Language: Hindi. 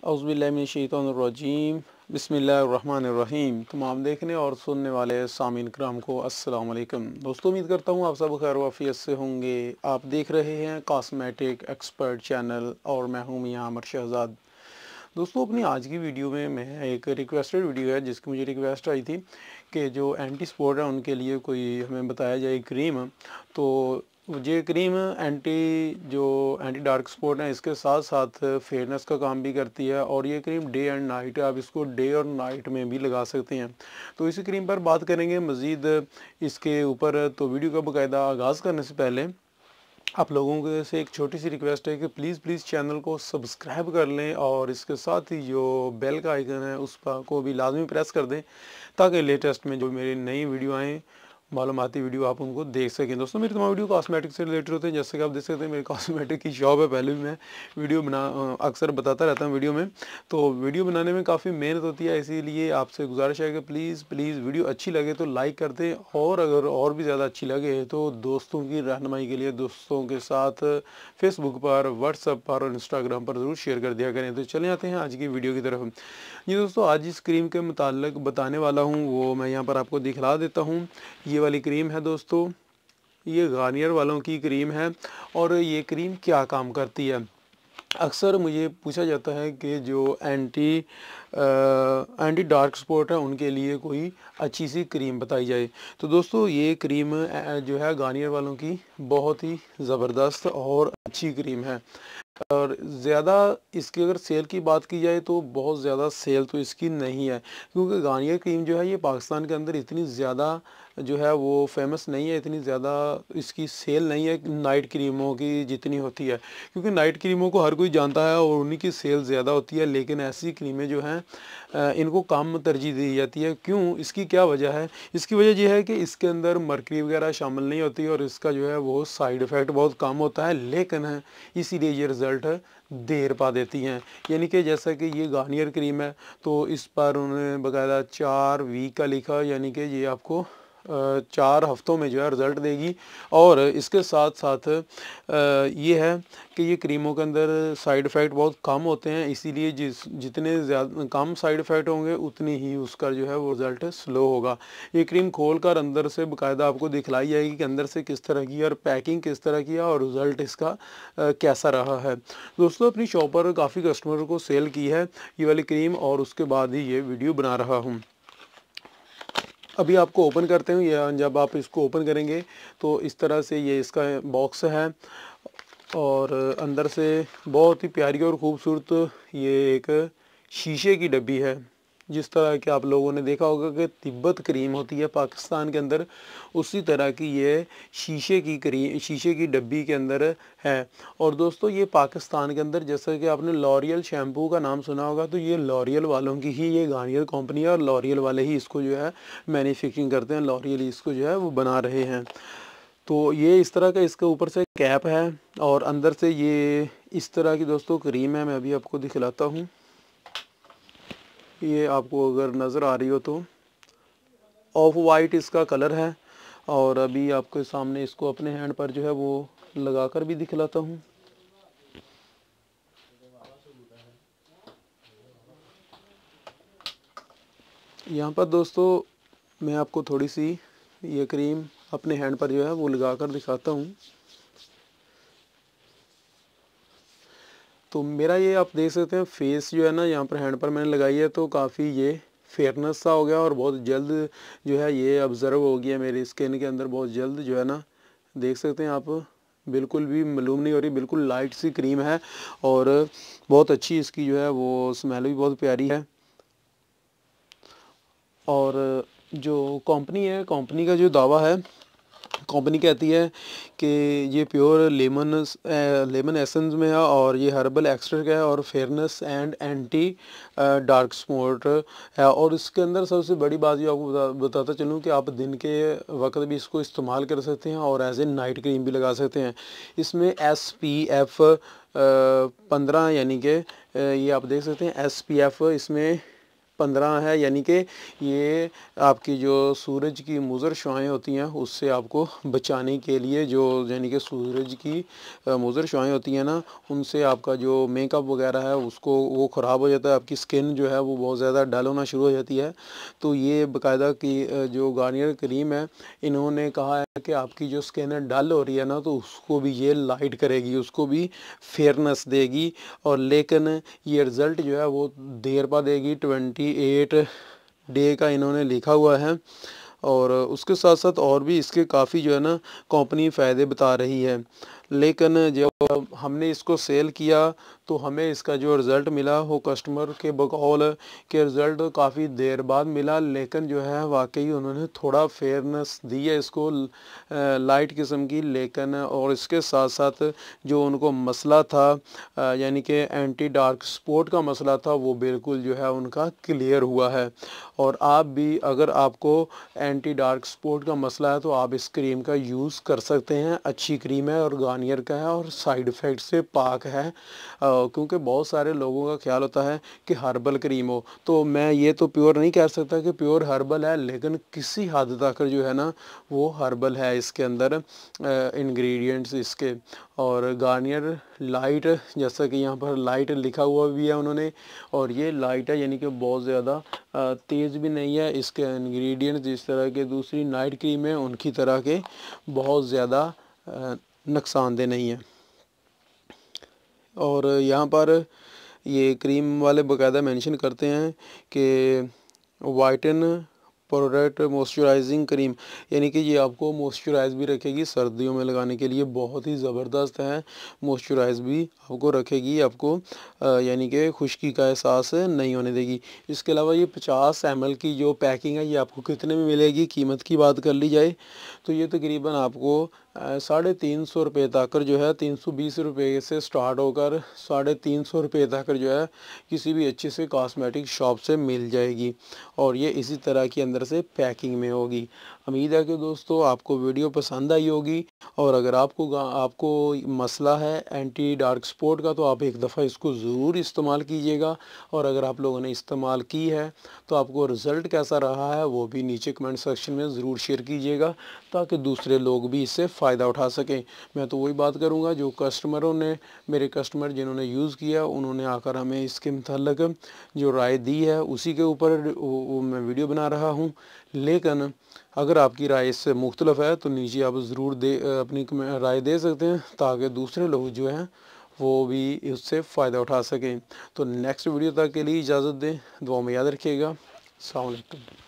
औज़ुबिल्लाहिमिनश्शैतानिर्रजीम बिस्मिल्लाहिर्रहमानिर्रहीम। तमाम देखने और सुनने वाले सामीन कराम को अस्सलाम वालेकुम। दोस्तों, उम्मीद करता हूँ आप सब खैर वाफियत से होंगे। आप देख रहे हैं कॉस्मेटिक एक्सपर्ट चैनल और मैं हूँ मियां अमर शहजाद। दोस्तों, अपनी आज की वीडियो में मैं एक रिक्वेस्टेड वीडियो है जिसकी मुझे रिक्वेस्ट आई थी कि जो एंटी स्पॉट है उनके लिए कोई हमें बताया जाए क्रीम। तो ये क्रीम एंटी डार्क स्पॉट है, इसके साथ साथ फेयरनेस का काम भी करती है और ये क्रीम डे एंड नाइट, आप इसको डे और नाइट में भी लगा सकते हैं। तो इसी क्रीम पर बात करेंगे मज़ीद इसके ऊपर। तो वीडियो का बाकायदा आगाज़ करने से पहले आप लोगों के से एक छोटी सी रिक्वेस्ट है कि प्लीज़ चैनल को सब्सक्राइब कर लें और इसके साथ ही जो बेल का आइकन है उस पर को भी लाजमी प्रेस कर दें ताकि लेटेस्ट में जो मेरी नई वीडियो आएँ, मालूमाती वीडियो, आप उनको देख सकें। दोस्तों, मेरी तमाम वीडियो कॉस्मेटिक से रिलेटेड होते हैं। जैसे कि आप देख सकते हैं मेरी कॉस्मेटिक की शॉप है। पहले भी मैं वीडियो अक्सर बताता रहता हूँ वीडियो में। तो वीडियो बनाने में काफ़ी मेहनत होती है, इसीलिए आपसे गुजारिश है कि प्लीज़ वीडियो अच्छी लगे तो लाइक कर दें और अगर और भी ज़्यादा अच्छी लगे तो दोस्तों की रहनुमाई के लिए दोस्तों के साथ फेसबुक पर, व्हाट्सएप पर और इंस्टाग्राम पर ज़रूर शेयर कर दिया करें। तो चले आते हैं आज की वीडियो की तरफ। जी दोस्तों, आज इस क्रीम के मुताल्लिक बताने वाला हूँ वो मैं यहाँ पर आपको दिखला देता हूँ। ये वाली क्रीम है दोस्तों, ये गार्नियर वालों की क्रीम है। और ये क्रीम क्या काम करती है? अक्सर मुझे पूछा जाता है कि जो एंटी डार्क स्पॉट है उनके लिए कोई अच्छी सी क्रीम बताई जाए। तो दोस्तों, ये क्रीम जो है गार्नियर वालों की बहुत ही ज़बरदस्त और अच्छी क्रीम है। और ज़्यादा इसकी अगर सेल की बात की जाए तो बहुत ज़्यादा सेल तो इसकी नहीं है, क्योंकि गार्नियर क्रीम जो है ये पाकिस्तान के अंदर इतनी ज़्यादा जो है वो फेमस नहीं है, इतनी ज़्यादा इसकी सेल नहीं है नाइट क्रीमों की जितनी होती है। क्योंकि नाइट क्रीमों को हर कोई जानता है और उन्हीं की सेल ज़्यादा होती है, लेकिन ऐसी क्रीमें जो हैं इनको कम तरजीह दी जाती है। क्यों? इसकी क्या वजह है? इसकी वजह यह है कि इसके अंदर मरकरी वगैरह शामिल नहीं होती और इसका जो है वो साइड इफ़ेक्ट बहुत कम होता है, लेकिन है इसीलिए ये रिज़ल्ट देर पा देती हैं। यानी कि जैसा कि ये गार्नियर क्रीम है तो इस पर उन्होंने बाकायदा 4 वीक का लिखा, यानी कि ये आपको 4 हफ्तों में जो है रिज़ल्ट देगी। और इसके साथ साथ ये है कि ये क्रीमों के अंदर साइड इफ़ेक्ट बहुत कम होते हैं, इसीलिए जितने ज़्यादा कम साइड इफ़ेक्ट होंगे उतनी ही उसका जो है वो रिज़ल्ट स्लो होगा। ये क्रीम खोल कर अंदर से बाकायदा आपको दिखलाई जाएगी कि अंदर से किस तरह की और पैकिंग किस तरह की है और रिज़ल्ट इसका कैसा रहा है। दोस्तों, अपनी शॉप पर काफ़ी कस्टमर को सेल की है ये वाली क्रीम और उसके बाद ही ये वीडियो बना रहा हूँ। अभी आपको ओपन करते हैं, या जब आप इसको ओपन करेंगे तो इस तरह से ये इसका बॉक्स है और अंदर से बहुत ही प्यारी और ख़ूबसूरत ये एक शीशे की डब्बी है। जिस तरह के आप लोगों ने देखा होगा कि तिब्बत क्रीम होती है पाकिस्तान के अंदर, उसी तरह की ये शीशे की डब्बी के अंदर है। और दोस्तों, ये पाकिस्तान के अंदर, जैसा कि आपने लॉरियल शैम्पू का नाम सुना होगा, तो ये लॉरियल वालों की ही ये गार्नियर कंपनी है और लॉरियल वाले ही इसको जो है मैन्युफैक्चरिंग करते हैं, लॉरियल इसको जो है वो बना रहे हैं। तो ये इस तरह का इसके ऊपर से कैप है और अंदर से ये इस तरह की दोस्तों क्रीम है। मैं अभी आपको दिखलाता हूँ, ये आपको अगर नज़र आ रही हो तो ऑफ वाइट इसका कलर है। और अभी आपके सामने इसको अपने हैंड पर जो है वो लगा कर भी दिखलाता हूँ। यहाँ पर दोस्तों मैं आपको थोड़ी सी ये क्रीम अपने हैंड पर जो है वो लगा कर दिखाता हूँ। तो मेरा ये आप देख सकते हैं फेस जो है ना, यहाँ पर हैंड पर मैंने लगाई है तो काफ़ी ये फेयरनेस सा हो गया और बहुत जल्द जो है ये ऑब्ज़र्व हो गया मेरी स्किन के अंदर, बहुत जल्द जो है ना, देख सकते हैं आप, बिल्कुल भी मालूम नहीं हो रही, बिल्कुल लाइट सी क्रीम है और बहुत अच्छी इसकी जो है वो स्मेल भी बहुत प्यारी है। और जो कंपनी है, कंपनी का जो दावा है, कंपनी कहती है कि ये प्योर लेमन एसेंस में है और ये हर्बल एक्सट्रैक्ट है और fairness and anti dark spot है। और इसके अंदर सबसे बड़ी बात ये आपको बताता चलूँ कि आप दिन के वक्त भी इसको इस्तेमाल कर सकते हैं और एज ए नाइट क्रीम भी लगा सकते हैं। इसमें SPF 15, यानी कि ये आप देख सकते हैं SPF इसमें 15 है, यानी कि ये आपकी जो सूरज की मुज़र शुआएँ होती हैं उससे आपको बचाने के लिए, जो यानी कि सूरज की मुज़र शुआएँ होती हैं ना, उनसे आपका जो मेकअप वगैरह है उसको वो ख़राब हो जाता है, आपकी स्किन जो है वो बहुत ज़्यादा डल होना शुरू हो जाती है। तो ये बाकायदा की जो गार्नियर क्रीम है, इन्होंने कहा है कि आपकी जो स्किन है डल हो रही है ना, तो उसको भी ये लाइट करेगी, उसको भी फेयरनेस देगी। और लेकिन ये रिज़ल्ट जो है वो देर पा देगी, 28 डे का इन्होंने लिखा हुआ है। और उसके साथ साथ और भी इसके काफ़ी जो है ना कंपनी फ़ायदे बता रही है। लेकिन जब हमने इसको सेल किया तो हमें इसका जो रिज़ल्ट मिला वो कस्टमर के बकौल के रिज़ल्ट काफ़ी देर बाद मिला, लेकिन जो है वाकई उन्होंने थोड़ा फेयरनेस दी है इसको, लाइट किस्म की। लेकिन और इसके साथ साथ जो उनको मसला था यानी कि एंटी डार्क स्पॉट का मसला था, वो बिल्कुल जो है उनका क्लियर हुआ है। और आप भी अगर आपको एंटी डार्क स्पॉट का मसला है तो आप इस क्रीम का यूज़ कर सकते हैं। अच्छी क्रीम है और गार्नियर का है और साइड इफ़ेक्ट से पाक है। क्योंकि बहुत सारे लोगों का ख्याल होता है कि हर्बल क्रीम हो, तो मैं ये तो प्योर नहीं कह सकता कि प्योर हर्बल है, लेकिन किसी हद तक जो है ना वो हर्बल है इसके अंदर इंग्रेडिएंट्स इसके। और गार्नियर लाइट, जैसा कि यहाँ पर लाइट लिखा हुआ भी है उन्होंने, और ये लाइट है यानी कि बहुत ज़्यादा तेज़ भी नहीं है। इसके इंग्रेडिएंट्स जिस तरह के दूसरी नाइट क्रीम है उनकी तरह के बहुत ज़्यादा नुकसानदेह नहीं है। और यहाँ पर ये क्रीम वाले बाकायदा मेंशन करते हैं कि वाइटन प्रोडक्ट मॉइस्चराइजिंग क्रीम, यानी कि ये आपको मॉइस्चराइज भी रखेगी, सर्दियों में लगाने के लिए बहुत ही ज़बरदस्त है। मॉइस्चराइज भी आपको रखेगी, आपको यानी कि खुश्की का एहसास नहीं होने देगी। इसके अलावा ये 50 ml की जो पैकिंग है ये आपको कितने में मिलेगी, कीमत की बात कर ली जाए तो ये तकरीबन आपको 350 रुपये तक जो है, 320 रुपये से स्टार्ट होकर 350 रुपये तक जो है किसी भी अच्छे से कॉस्मेटिक शॉप से मिल जाएगी। और ये इसी तरह की अंदर से पैकिंग में होगी। उम्मीद है कि दोस्तों आपको वीडियो पसंद आई होगी। और अगर आपको मसला है एंटी डार्क स्पॉट का तो आप एक दफ़ा इसको ज़रूर इस्तेमाल कीजिएगा। और अगर आप लोगों ने इस्तेमाल की है तो आपको रिज़ल्ट कैसा रहा है वो भी नीचे कमेंट सेक्शन में ज़रूर शेयर कीजिएगा, ताकि दूसरे लोग भी इससे फ़ायदा उठा सकें। मैं तो वही बात करूँगा, जो कस्टमरों ने, मेरे कस्टमर जिन्होंने यूज़ किया उन्होंने आकर हमें इसके मतलब जो राय दी है उसी के ऊपर वो मैं वीडियो बना रहा हूँ। लेकिन अगर आपकी राय इससे मुख्तलिफ है तो नीचे आप ज़रूर अपनी राय दे सकते हैं, ताकि दूसरे लोग जो हैं वो भी इससे फ़ायदा उठा सकें। तो नेक्स्ट वीडियो तक के लिए इजाज़त दें, दुआ में याद रखिएगा। अस्सलाम वालेकुम।